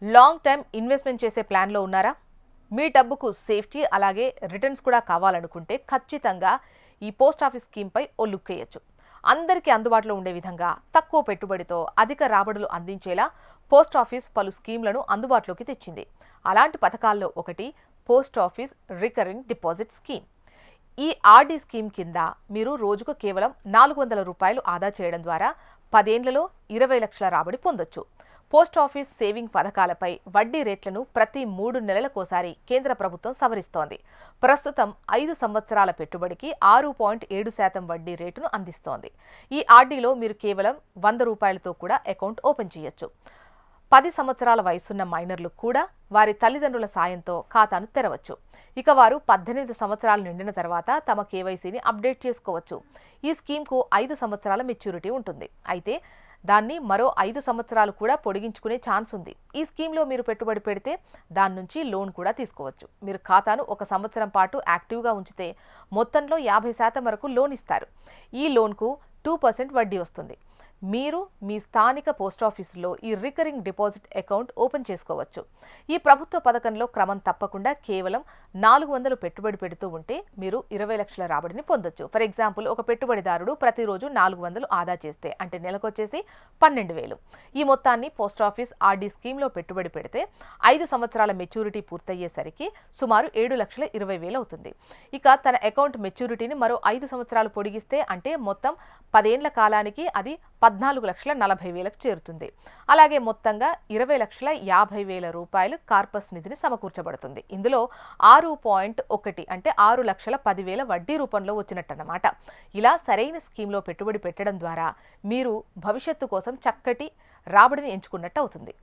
Long time investment చేసే ప్లాన్లో ఉన్నారా? మీ డబ్బుకు సేఫ్టీ అలాగే రిటర్న్స్ కూడా కావాలనుకుంటే ఖచ్చితంగా ఈ పోస్ట్ ఆఫీస్ స్కీమ్పై ఓ లుక్ వేయొచ్చు. అందరికీ అందుబాటులో ఉండే విధంగా తక్కువ పెట్టుబడితో అధిక రాబడులు అందించేలా పోస్ట్ ఆఫీస్ పలు స్కీమ్లను అందుబాటులోకి తెచ్చింది. అలాంటి పథకాల్లో ఒకటి post office recurring deposit scheme. ఈ ఆర్డీ స్కీమ్ కింద మీరు రోజుకు కేవలం 400 రూపాయలు ఆదా చేయడం ద్వారా 10 ఏళ్లలో 20 లక్షల రాబడి పొందొచ్చు. పోస్ట్ ఆఫీస్ సేవింగ్ పథకాలపై వడ్డీ రేట్లను ప్రతి 3 నెలలకోసారి కేంద్ర ప్రభుత్వం సవరిస్తోంది. ప్రస్తుతం 5 సంవత్సరాల పెట్టుబడికి 6.7% వడ్డీ రేటును అందిస్తోంది. ఈ ఆర్డీలో మీరు కేవలం 100 రూపాయలతో కూడా అకౌంట్ ఓపెన్ చేయొచ్చు. 10 సంవత్సరాల వయసున్న మైనర్లు కూడా వారి తల్లిదండ్రుల సాయంతో ఖాతాను తెరవచ్చు. ఇక వారు 18 సంవత్సరాలు నిండిన తర్వాత తమ కేవైసీని అప్డేట్ చేసుకోవచ్చు. ఈ స్కీమ్కు 5 సంవత్సరాల మెచ్యూరిటీ ఉంటుంది. అయితే దాన్ని మరో 5 సంవత్సరాలు కూడా పొడిగించుకునే ఛాన్స్ ఉంది. ఈ స్కీమ్లో మీరు పెట్టుబడి పెడితే దాని నుంచి లోన్ కూడా తీసుకోవచ్చు. మీరు ఖాతాను 1 సంవత్సరం పాటు యాక్టివ్గా ఉంచితే మొత్తంలో 50% వరకు లోన్ ఇస్తారు. ఈ లోన్కు 2% వడ్డీ వస్తుంది. మీరు మీ స్థానిక పోస్టాఫీసులో ఈ రికరింగ్ డిపాజిట్ అకౌంట్ ఓపెన్ చేసుకోవచ్చు. ఈ ప్రభుత్వ పథకంలో క్రమం తప్పకుండా కేవలం 400 పెట్టుబడి పెడుతూ ఉంటే మీరు 20 లక్షల రాబడిని పొందొచ్చు. ఫర్ ఎగ్జాంపుల్, ఒక పెట్టుబడిదారుడు ప్రతిరోజు 400 ఆదా చేస్తే అంటే నెలకొచ్చేసి 12,000. ఈ మొత్తాన్ని పోస్టాఫీస్ ఆర్డీ స్కీమ్లో పెట్టుబడి పెడితే 5 సంవత్సరాల మెచ్యూరిటీ పూర్తయ్యేసరికి సుమారు 7,20,000 అవుతుంది. ఇక తన అకౌంట్ మెచ్యూరిటీని మరో 5 సంవత్సరాలు పొడిగిస్తే అంటే మొత్తం 10 ఏళ్ల కాలానికి అది 14,40,000కు చేరుతుంది. అలాగే మొత్తంగా 20,50,000 రూపాయలు కార్పస్ నిధిని సమకూర్చబడుతుంది. ఇందులో 6.1 అంటే 6,10,000 వడ్డీ రూపంలో వచ్చినట్టన్నమాట. ఇలా సరైన స్కీమ్లో పెట్టుబడి పెట్టడం ద్వారా మీరు భవిష్యత్తు కోసం చక్కటి రాబడిని ఎంచుకున్నట్టు అవుతుంది.